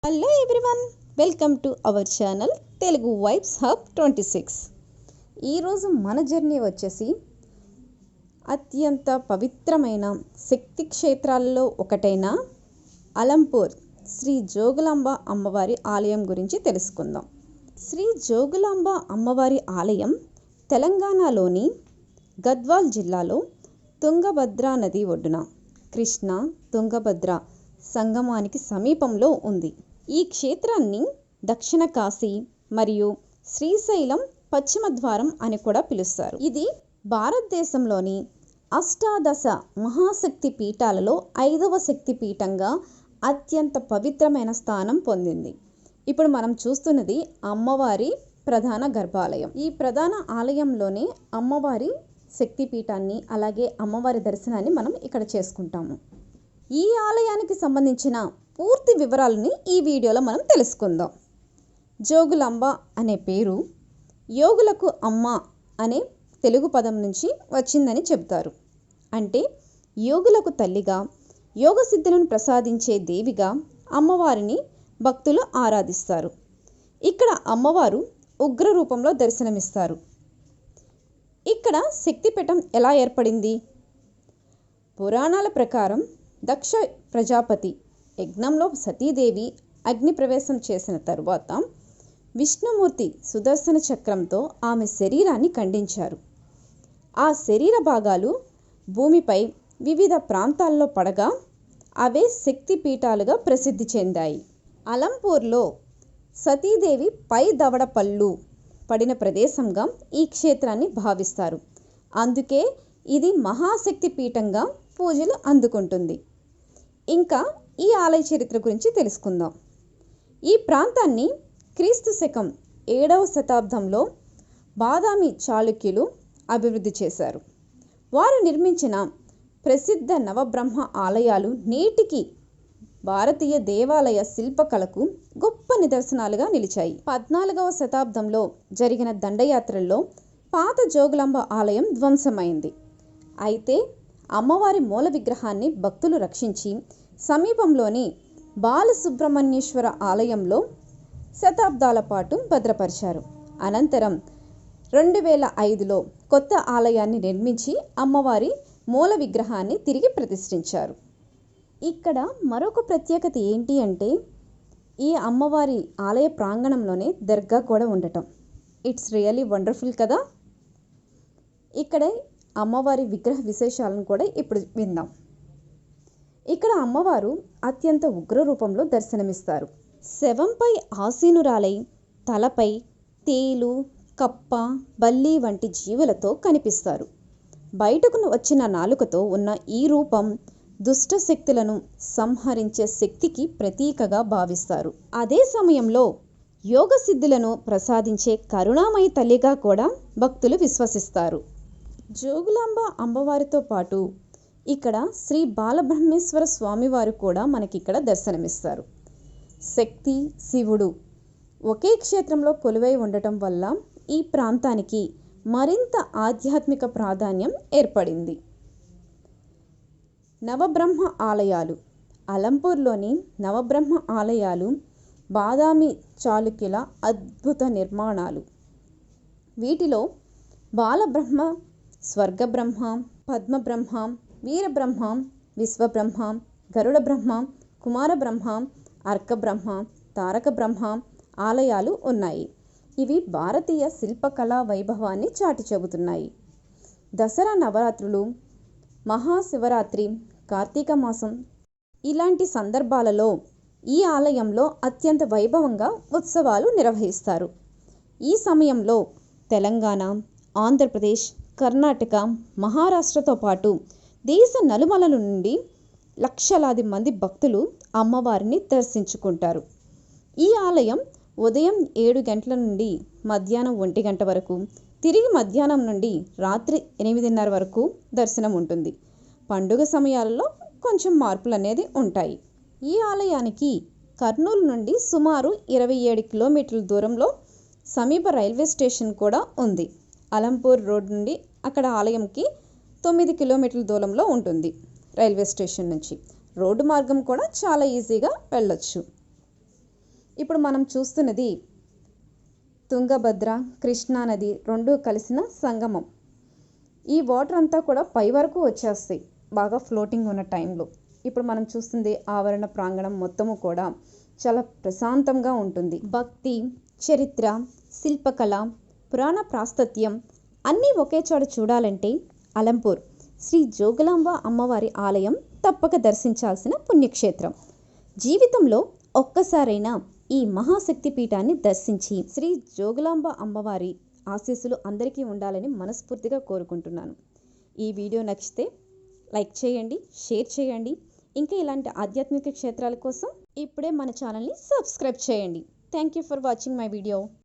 Hello everyone, welcome to our channel Telugu vibes hub 26. ఈరోజు మన journey వచ్చేసి అత్యంత పవిత్రమైన శక్తి క్షేత్రాల్లో ఒకటైన అలంపూర్ శ్రీ జోగులాంబ అమ్మవారి ఆలయం గురించి తెలుసుకుందాం. శ్రీ జోగులాంబ అమ్మవారి ఆలయం తెలంగాణలోని గద్వాల్ జిల్లాలో తుంగభద్రా నది ఒడ్డున కృష్ణ తుంగభద్ర సంగమానికి సమీపంలో ఉంది. ఈ క్షేత్రాన్ని దక్షిణ కాశీ మరియు శ్రీశైలం పశ్చిమ ద్వారం అని కూడా పిలుస్తారు. ఇది భారతదేశంలోని అష్టాదశ మహాశక్తి పీఠాలలో 5వ శక్తి పీఠంగా అత్యంత పవిత్రమైన స్థానం పొందింది. ఇప్పుడు మనం చూస్తున్నది అమ్మవారి ప్రధాన గర్భాలయం. ఈ ప్రధాన ఆలయంలోనే అమ్మవారి శక్తిపీఠాన్ని అలాగే అమ్మవారి దర్శనాన్ని మనం ఇక్కడ చేసుకుంటాము. ఈ ఆలయానికి సంబంధించిన పూర్తి వివరాలని ఈ వీడియోలో మనం తెలుసుకుందాం. జోగులాంబ అనే పేరు యోగులకు అమ్మ అనే తెలుగు పదం నుంచి వచ్చిందని చెబుతారు. అంటే యోగులకు తల్లిగా, యోగ సిద్ధులను ప్రసాదించే దేవిగా అమ్మవారిని భక్తులు ఆరాధిస్తారు. ఇక్కడ అమ్మవారు ఉగ్ర రూపంలో దర్శనమిస్తారు. ఇక్కడ శక్తిపీఠం ఎలా ఏర్పడింది? పురాణాల ప్రకారం దక్ష ప్రజాపతి యజ్ఞంలో సతీదేవి అగ్ని ప్రవేశం చేసిన తరువాత విష్ణుమూర్తి సుదర్శన చక్రంతో ఆమె శరీరాన్ని ఖండించారు. ఆ శరీర భాగాలు భూమిపై వివిధ ప్రాంతాల్లో పడగా అవే శక్తిపీఠాలుగా ప్రసిద్ధి చెందాయి. అలంపూర్లో సతీదేవి పై దవడ పళ్ళు పడిన ప్రదేశంగా ఈ క్షేత్రాన్ని భావిస్తారు. అందుకే ఇది మహాశక్తి పీఠంగా పూజలు అందుకుంటుంది. ఇంకా ఈ ఆలయ చరిత్ర గురించి తెలుసుకుందాం. ఈ ప్రాంతాన్ని క్రీస్తు శకం 7వ శతాబ్దంలో బాదామి చాళుక్యులు అభివృద్ధి చేశారు. వారు నిర్మించిన ప్రసిద్ధ నవబ్రహ్మ ఆలయాలు నేటికి భారతీయ దేవాలయ శిల్పకళకు గొప్ప నిదర్శనాలుగా నిలిచాయి. 14వ శతాబ్దంలో జరిగిన దండయాత్రల్లో పాత జోగులాంబ ఆలయం ధ్వంసమైంది. అయితే అమ్మవారి మూల విగ్రహాన్ని భక్తులు రక్షించి సమీపంలోని బాలసుబ్రహ్మణ్యేశ్వర ఆలయంలో శతాబ్దాల పాటు భద్రపరిచారు. అనంతరం 2005లో కొత్త ఆలయాన్ని నిర్మించి అమ్మవారి మూల విగ్రహాన్ని తిరిగి ప్రతిష్ఠించారు. ఇక్కడ మరొక ప్రత్యేకత ఏంటి అంటే ఈ అమ్మవారి ఆలయ ప్రాంగణంలోనే దర్గా కూడా ఉండటం. ఇట్స్ రియల్లీ వండర్ఫుల్ కదా. ఇక్కడ అమ్మవారి విగ్రహ విశేషాలను కూడా ఇప్పుడు విందాం. ఇక్కడ అమ్మవారు అత్యంత ఉగ్ర రూపంలో దర్శనమిస్తారు. శవంపై ఆసీనురాలై తలపై తేలు, కప్ప, బల్లి వంటి జీవులతో కనిపిస్తారు. బయటకు వచ్చిన నాలుకతో ఉన్న ఈ రూపం దుష్ట శక్తులను సంహరించే శక్తికి ప్రతీకగా భావిస్తారు. అదే సమయంలో యోగ సిద్ధులను ప్రసాదించే కరుణామయి తల్లిగా కూడా భక్తులు విశ్వసిస్తారు. జోగులాంబ అమ్మవారితో పాటు ఇక్కడ శ్రీ బాలబ్రహ్మేశ్వర స్వామివారు కూడా మనకిక్కడ దర్శనమిస్తారు. శక్తి, శివుడు ఒకే క్షేత్రంలో కొలువై ఉండటం వల్ల ఈ ప్రాంతానికి మరింత ఆధ్యాత్మిక ప్రాధాన్యం ఏర్పడింది. నవబ్రహ్మ ఆలయాలు. అలంపూర్లోని నవబ్రహ్మ ఆలయాలు బాదామి చాళుక్యుల అద్భుత నిర్మాణాలు. వీటిలో బాలబ్రహ్మ, స్వర్గబ్రహ్మ, పద్మబ్రహ్మ, వీరబ్రహ్మ, విశ్వబ్రహ్మ, గరుడ బ్రహ్మ, కుమార బ్రహ్మ, అర్కబ్రహ్మ, తారక బ్రహ్మ ఆలయాలు ఉన్నాయి. ఇవి భారతీయ శిల్పకళా వైభవాన్ని చాటి చెబుతున్నాయి. దసరా నవరాత్రులు, మహాశివరాత్రి, కార్తీక మాసం ఇలాంటి సందర్భాలలో ఈ ఆలయంలో అత్యంత వైభవంగా ఉత్సవాలు నిర్వహిస్తారు. ఈ సమయంలో తెలంగాణ, ఆంధ్రప్రదేశ్, కర్ణాటక, మహారాష్ట్రతో పాటు దేశ నలుమూలల నుండి లక్షలాది మంది భక్తులు అమ్మవారిని దర్శించుకుంటారు. ఈ ఆలయం ఉదయం 7 గంటల నుండి మధ్యాహ్నం 1 గంట వరకు, తిరిగి మధ్యాహ్నం నుండి రాత్రి 8:30 వరకు దర్శనం ఉంటుంది. పండుగ సమయాలలో కొంచెం మార్పులు అనేది ఉంటాయి. ఈ ఆలయానికి కర్నూలు నుండి సుమారు 27 కిలోమీటర్ల దూరంలో సమీప రైల్వే స్టేషన్ కూడా ఉంది. అలంపూర్ రోడ్ నుండి అక్కడ ఆలయంకి 9 కిలోమీటర్ల దూరంలో ఉంటుంది. రైల్వే స్టేషన్ నుంచి రోడ్డు మార్గం కూడా చాలా ఈజీగా వెళ్ళొచ్చు. ఇప్పుడు మనం చూస్తున్నది తుంగభద్ర కృష్ణా నది రెండు కలిసిన సంగమం. ఈ వాటర్ అంతా కూడా పై వరకు వచ్చేస్తాయి బాగా ఫ్లోటింగ్ ఉన్న టైంలో. ఇప్పుడు మనం చూస్తుంది ఆవరణ ప్రాంగణం మొత్తము కూడా చాలా ప్రశాంతంగా ఉంటుంది. భక్తి, చరిత్ర, శిల్పకళ, పురాణ ప్రాశస్త్యం అన్నీ ఒకే చోట చూడాలంటే అలంపూర్ శ్రీ జోగులాంబ అమ్మవారి ఆలయం తప్పక దర్శించాల్సిన పుణ్యక్షేత్రం. జీవితంలో ఒక్కసారైనా ఈ మహాశక్తి పీఠాన్ని దర్శించి శ్రీ జోగులాంబ అమ్మవారి ఆశీస్సులు అందరికీ ఉండాలని మనస్ఫూర్తిగా కోరుకుంటున్నాను. ఈ వీడియో నచ్చితే లైక్ చేయండి, షేర్ చేయండి. ఇంకా ఇలాంటి ఆధ్యాత్మిక క్షేత్రాల కోసం ఇప్పుడే మన ఛానల్ని సబ్స్క్రైబ్ చేయండి. Thank you for watching my video.